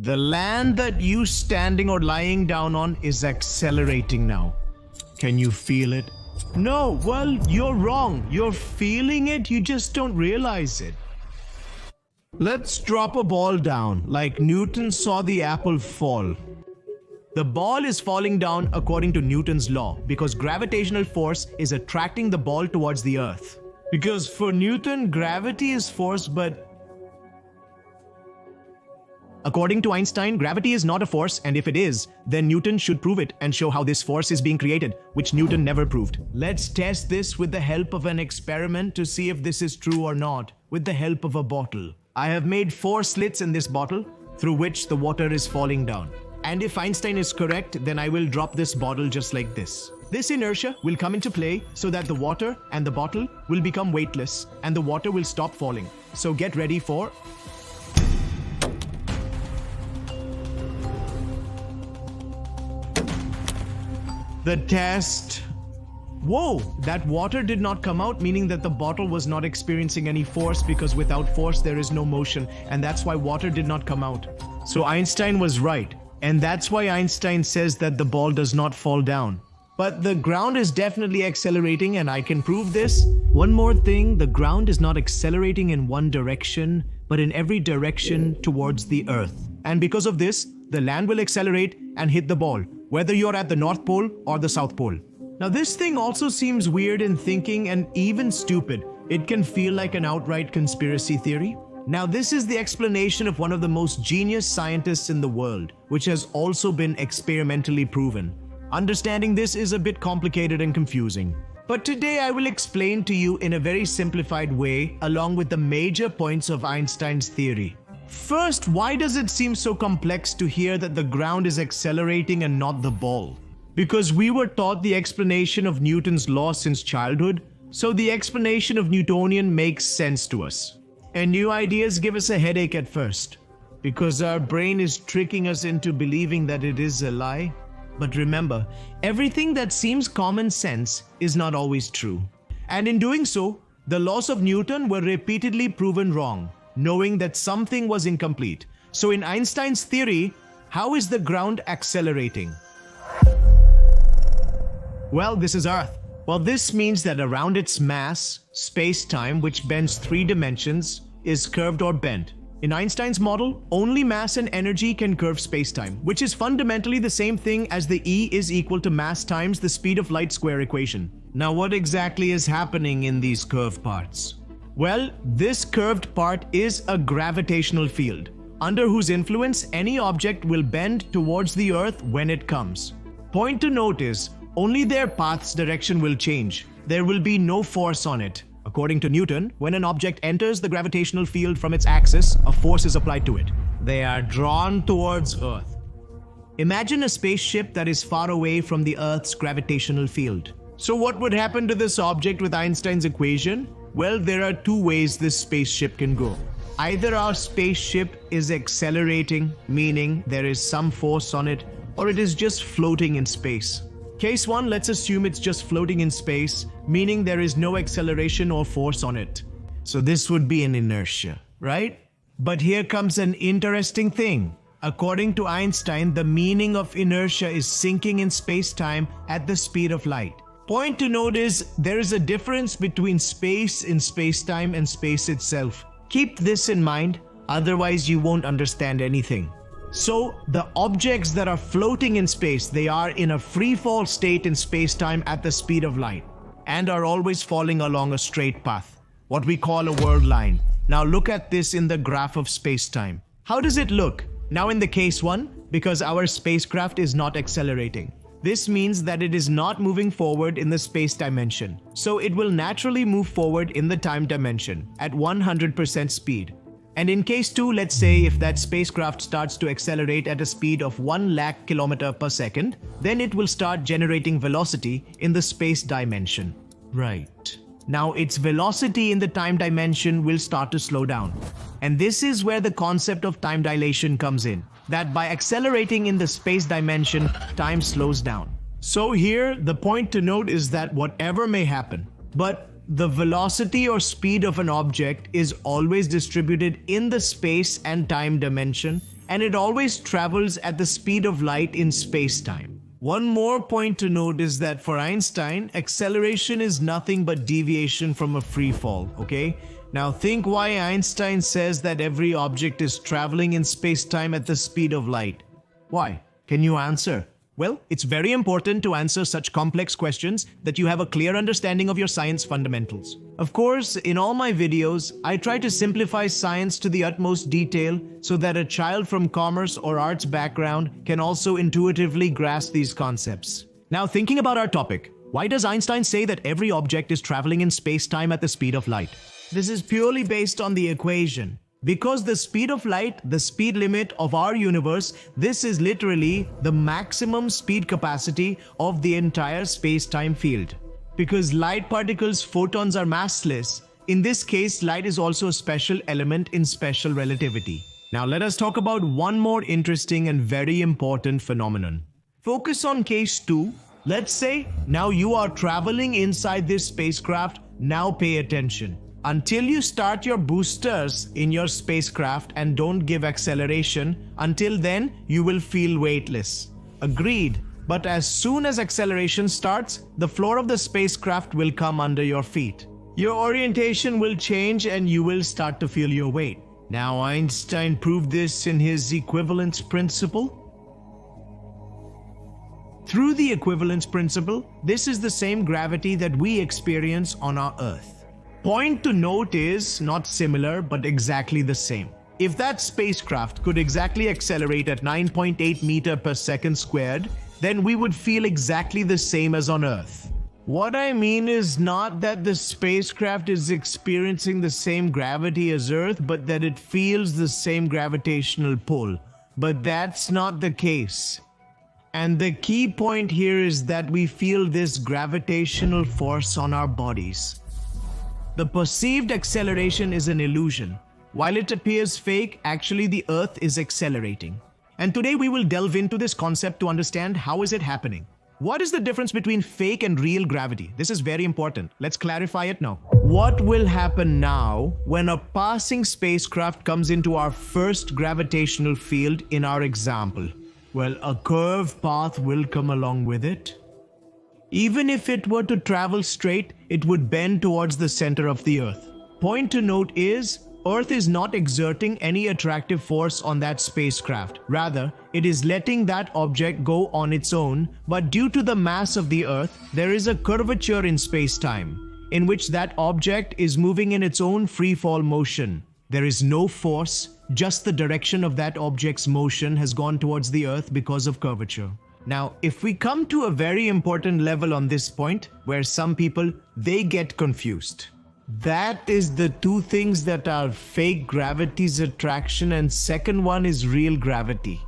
The land that you standing or lying down on is accelerating now. Can you feel it? No, well, you're wrong. You're feeling it, you just don't realize it. Let's drop a ball down, like Newton saw the apple fall. The ball is falling down according to Newton's law because gravitational force is attracting the ball towards the earth. Because for Newton, gravity is force, but according to Einstein, gravity is not a force, and if it is, then Newton should prove it and show how this force is being created, which Newton never proved. Let's test this with the help of an experiment to see if this is true or not, with the help of a bottle. I have made 4 slits in this bottle through which the water is falling down. And if Einstein is correct, then I will drop this bottle just like this. This inertia will come into play so that the water and the bottle will become weightless and the water will stop falling. So get ready for... the test. Whoa, that water did not come out, meaning that the bottle was not experiencing any force because without force there is no motion, and that's why water did not come out. So Einstein was right, and that's why Einstein says that the ball does not fall down. But the ground is definitely accelerating, and I can prove this. One more thing, the ground is not accelerating in one direction, but in every direction towards the earth. And because of this, the land will accelerate and hit the ball, whether you're at the North Pole or the South Pole. Now this thing also seems weird in thinking and even stupid. It can feel like an outright conspiracy theory. Now this is the explanation of one of the most genius scientists in the world, which has also been experimentally proven. Understanding this is a bit complicated and confusing. But today I will explain to you in a very simplified way along with the major points of Einstein's theory. First, why does it seem so complex to hear that the ground is accelerating and not the ball? Because we were taught the explanation of Newton's law since childhood, so the explanation of Newtonian makes sense to us. And new ideas give us a headache at first, because our brain is tricking us into believing that it is a lie. But remember, everything that seems common sense is not always true. And in doing so, the laws of Newton were repeatedly proven wrong, knowing that something was incomplete. So in Einstein's theory, how is the ground accelerating? Well, this is Earth. Well, this means that around its mass, space-time, which bends 3 dimensions, is curved or bent. In Einstein's model, only mass and energy can curve space-time, which is fundamentally the same thing as the E is equal to mass times the speed of light square equation. Now, what exactly is happening in these curved parts? Well, this curved part is a gravitational field, under whose influence any object will bend towards the Earth when it comes. Point to note is, only their path's direction will change. There will be no force on it. According to Newton, when an object enters the gravitational field from its axis, a force is applied to it. They are drawn towards Earth. Imagine a spaceship that is far away from the Earth's gravitational field. So what would happen to this object with Einstein's equation? Well, there are 2 ways this spaceship can go. Either our spaceship is accelerating, meaning there is some force on it, or it is just floating in space. Case 1, let's assume it's just floating in space, meaning there is no acceleration or force on it. So this would be an inertia, right? But here comes an interesting thing. According to Einstein, the meaning of inertia is sinking in space-time at the speed of light. Point to note is, there is a difference between space in space-time and space itself. Keep this in mind, otherwise you won't understand anything. So, the objects that are floating in space, they are in a free fall state in space-time at the speed of light, and are always falling along a straight path, what we call a world line. Now look at this in the graph of space-time. How does it look? Now in the case 1, because our spacecraft is not accelerating. This means that it is not moving forward in the space dimension. So it will naturally move forward in the time dimension at 100% speed. And in case 2, let's say if that spacecraft starts to accelerate at a speed of 1 lakh km per second, then it will start generating velocity in the space dimension. Right. Now its velocity in the time dimension will start to slow down. And this is where the concept of time dilation comes in. That by accelerating in the space dimension, time slows down. So here, the point to note is that whatever may happen, but the velocity or speed of an object is always distributed in the space and time dimension and it always travels at the speed of light in space-time. One more point to note is that for Einstein, acceleration is nothing but deviation from a free fall, okay? Now think why Einstein says that every object is traveling in space-time at the speed of light. Why? Can you answer? Well, it's very important to answer such complex questions that you have a clear understanding of your science fundamentals. Of course, in all my videos, I try to simplify science to the utmost detail so that a child from commerce or arts background can also intuitively grasp these concepts. Now, thinking about our topic, why does Einstein say that every object is traveling in space-time at the speed of light? This is purely based on the equation. Because the speed of light, the speed limit of our universe, this is literally the maximum speed capacity of the entire space-time field. Because light particles, photons are massless, in this case, light is also a special element in special relativity. Now let us talk about one more interesting and very important phenomenon. Focus on case 2. Let's say now you are traveling inside this spacecraft. Now pay attention. Until you start your boosters in your spacecraft and don't give acceleration, until then you will feel weightless. Agreed. But as soon as acceleration starts, the floor of the spacecraft will come under your feet. Your orientation will change and you will start to feel your weight. Now Einstein proved this in his equivalence principle. Through the equivalence principle, this is the same gravity that we experience on our Earth. Point to note is not similar, but exactly the same. If that spacecraft could exactly accelerate at 9.8 meters per second squared, then we would feel exactly the same as on Earth. What I mean is not that the spacecraft is experiencing the same gravity as Earth, but that it feels the same gravitational pull. But that's not the case. And the key point here is that we feel this gravitational force on our bodies. The perceived acceleration is an illusion. While it appears fake, actually the Earth is accelerating. And today we will delve into this concept to understand how is it happening. What is the difference between fake and real gravity? This is very important. Let's clarify it now. What will happen now when a passing spacecraft comes into our first gravitational field in our example? Well, a curved path will come along with it. Even if it were to travel straight, it would bend towards the center of the Earth. Point to note is, Earth is not exerting any attractive force on that spacecraft. Rather, it is letting that object go on its own, but due to the mass of the Earth, there is a curvature in space-time, in which that object is moving in its own free-fall motion. There is no force, just the direction of that object's motion has gone towards the Earth because of curvature. Now, if we come to a very important level on this point, where some people, they get confused. That is the two things that are fake gravity's attraction, and second one is real gravity.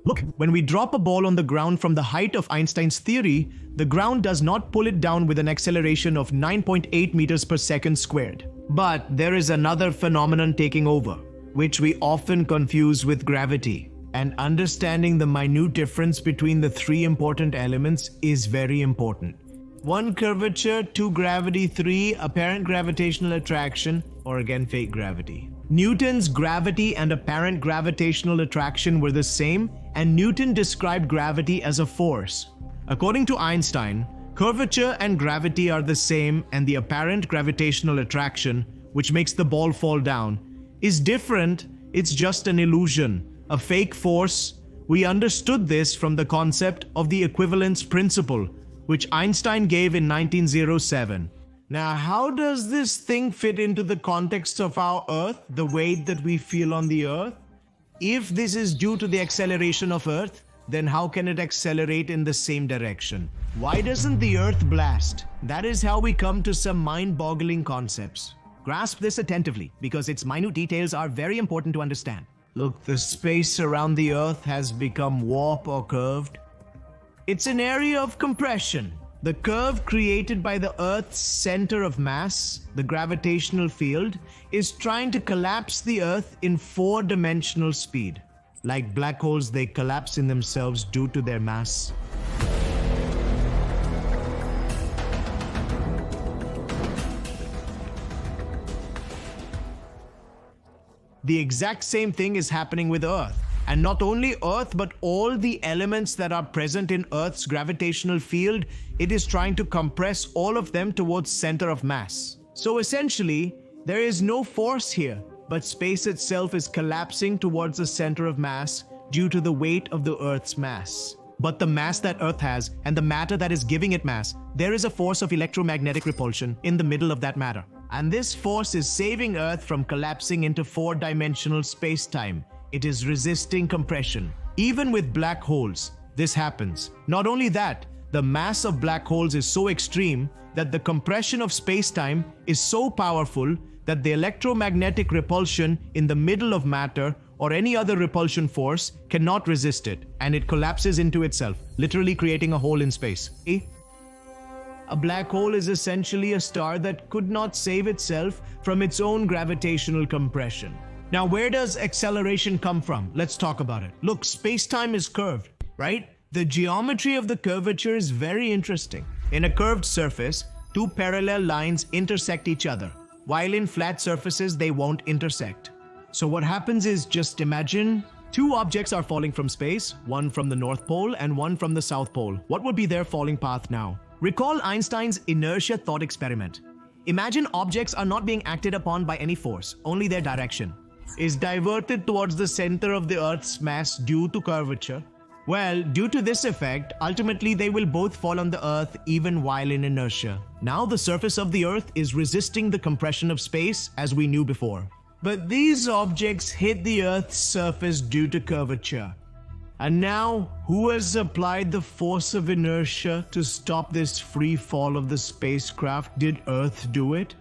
Look, when we drop a ball on the ground from the height of Einstein's theory, the ground does not pull it down with an acceleration of 9.8 meters per second squared. But there is another phenomenon taking over, which we often confuse with gravity. And understanding the minute difference between the three important elements is very important. 1 curvature, 2 gravity, 3 apparent gravitational attraction, or again fake gravity. Newton's gravity and apparent gravitational attraction were the same, and Newton described gravity as a force. According to Einstein, curvature and gravity are the same, and the apparent gravitational attraction, which makes the ball fall down, is different. It's just an illusion. A fake force. We understood this from the concept of the equivalence principle, which Einstein gave in 1907. Now, how does this thing fit into the context of our Earth, the weight that we feel on the Earth? If this is due to the acceleration of Earth, then how can it accelerate in the same direction? Why doesn't the Earth blast? That is how we come to some mind-boggling concepts. Grasp this attentively, because its minute details are very important to understand. Look, the space around the Earth has become warped or curved. It's an area of compression. The curve created by the Earth's center of mass, the gravitational field, is trying to collapse the Earth in 4-dimensional speed. Like black holes, they collapse in themselves due to their mass. The exact same thing is happening with Earth. And not only Earth, but all the elements that are present in Earth's gravitational field, it is trying to compress all of them towards center of mass. So essentially, there is no force here, but space itself is collapsing towards the center of mass due to the weight of the Earth's mass. But the mass that Earth has and the matter that is giving it mass, there is a force of electromagnetic repulsion in the middle of that matter. And this force is saving Earth from collapsing into four-dimensional space-time. It is resisting compression. Even with black holes, this happens. Not only that, the mass of black holes is so extreme that the compression of space-time is so powerful that the electromagnetic repulsion in the middle of matter or any other repulsion force cannot resist it, and it collapses into itself, literally creating a hole in space. A black hole is essentially a star that could not save itself from its own gravitational compression. Now, where does acceleration come from? Let's talk about it. Look, space-time is curved, right? The geometry of the curvature is very interesting. In a curved surface, two parallel lines intersect each other, while in flat surfaces, they won't intersect. So what happens is, just imagine two objects are falling from space, one from the North Pole and one from the South Pole. What would be their falling path now? Recall Einstein's inertia thought experiment. Imagine objects are not being acted upon by any force, only their direction is diverted towards the center of the Earth's mass due to curvature. Well, due to this effect, ultimately they will both fall on the Earth even while in inertia. Now the surface of the Earth is resisting the compression of space as we knew before. But these objects hit the Earth's surface due to curvature. And now, who has applied the force of inertia to stop this free fall of the spacecraft? Did Earth do it?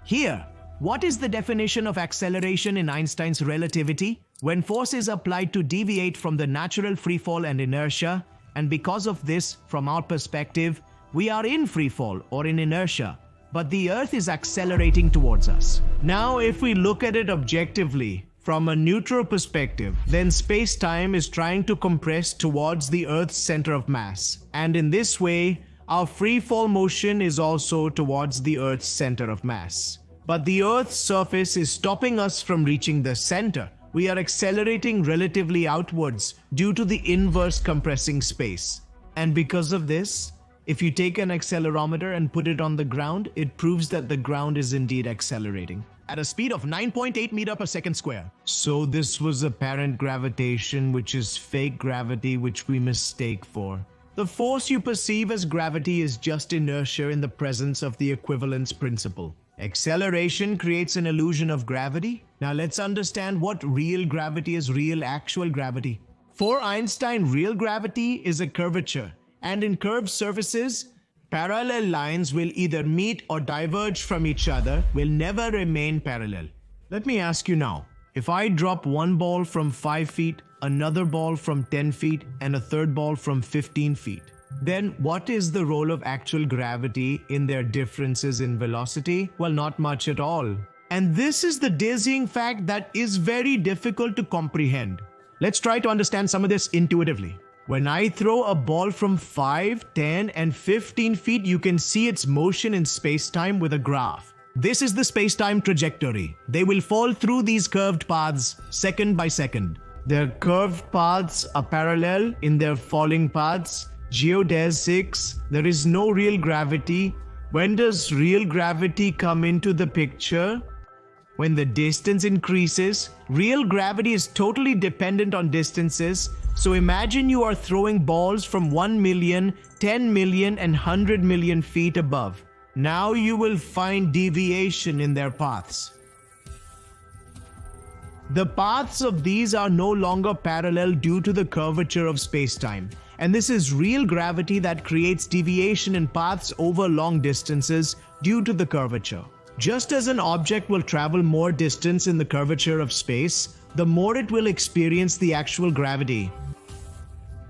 Here, what is the definition of acceleration in Einstein's relativity? When force is applied to deviate from the natural free fall and inertia, and because of this, from our perspective, we are in free fall or in inertia, but the Earth is accelerating towards us. Now, if we look at it objectively, from a neutral perspective, then space-time is trying to compress towards the Earth's center of mass. And in this way, our free fall motion is also towards the Earth's center of mass. But the Earth's surface is stopping us from reaching the center. We are accelerating relatively outwards due to the inverse compressing space. And because of this, if you take an accelerometer and put it on the ground, it proves that the ground is indeed accelerating at a speed of 9.8 meters per second square. So this was apparent gravitation, which is fake gravity, which we mistake for. The force you perceive as gravity is just inertia in the presence of the equivalence principle. Acceleration creates an illusion of gravity. Now let's understand what real gravity is, real actual gravity. For Einstein, real gravity is a curvature. And in curved surfaces, parallel lines will either meet or diverge from each other, will never remain parallel. Let me ask you now, if I drop one ball from 5 feet, another ball from 10 feet, and a third ball from 15 feet, then what is the role of actual gravity in their differences in velocity? Well, not much at all. And this is the dizzying fact that is very difficult to comprehend. Let's try to understand some of this intuitively. When I throw a ball from 5, 10, and 15 feet, you can see its motion in space-time with a graph. This is the space-time trajectory. They will fall through these curved paths second by second. Their curved paths are parallel in their falling paths. Geodesics, there is no real gravity. When does real gravity come into the picture? When the distance increases. Real gravity is totally dependent on distances. So imagine you are throwing balls from 1 million, 10 million, and 100 million feet above. Now you will find deviation in their paths. The paths of these are no longer parallel due to the curvature of space-time. And this is real gravity that creates deviation in paths over long distances due to the curvature. Just as an object will travel more distance in the curvature of space, the more it will experience the actual gravity.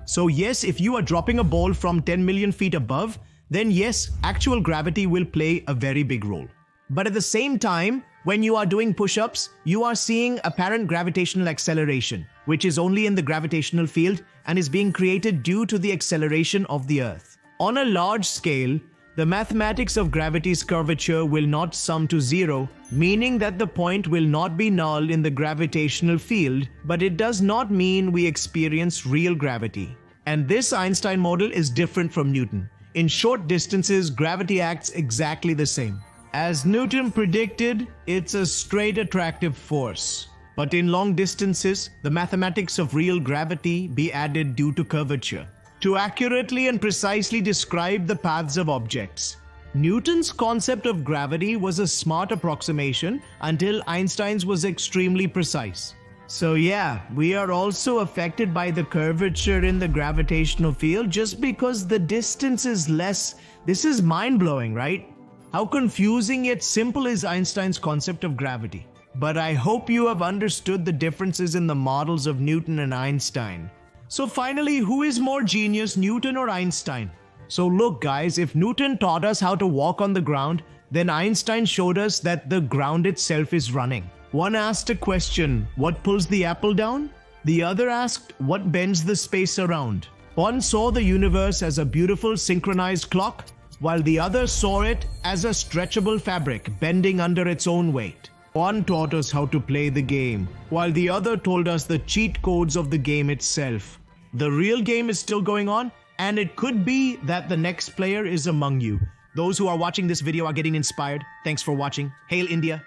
So yes, if you are dropping a ball from 10 million feet above, then yes, actual gravity will play a very big role. But at the same time, when you are doing push-ups, you are seeing apparent gravitational acceleration, which is only in the gravitational field and is being created due to the acceleration of the Earth. On a large scale, the mathematics of gravity's curvature will not sum to zero meaning that the point will not be null in the gravitational field, but it does not mean we experience real gravity. And this Einstein model is different from Newton. In short distances, gravity acts exactly the same. As Newton predicted, it's a straight attractive force. But in long distances, the mathematics of real gravity be added due to curvature, to accurately and precisely describe the paths of objects. Newton's concept of gravity was a smart approximation until Einstein's was extremely precise. So yeah, we are also affected by the curvature in the gravitational field just because the distance is less. This is mind-blowing, right? How confusing yet simple is Einstein's concept of gravity. But I hope you have understood the differences in the models of Newton and Einstein. So finally, who is more genius, Newton or Einstein? So look guys, if Newton taught us how to walk on the ground, then Einstein showed us that the ground itself is running. One asked a question, what pulls the apple down? The other asked, what bends the space around? One saw the universe as a beautiful synchronized clock, while the other saw it as a stretchable fabric bending under its own weight. One taught us how to play the game, while the other told us the cheat codes of the game itself. The real game is still going on, and it could be that the next player is among you. Those who are watching this video are getting inspired. Thanks for watching. Hail India.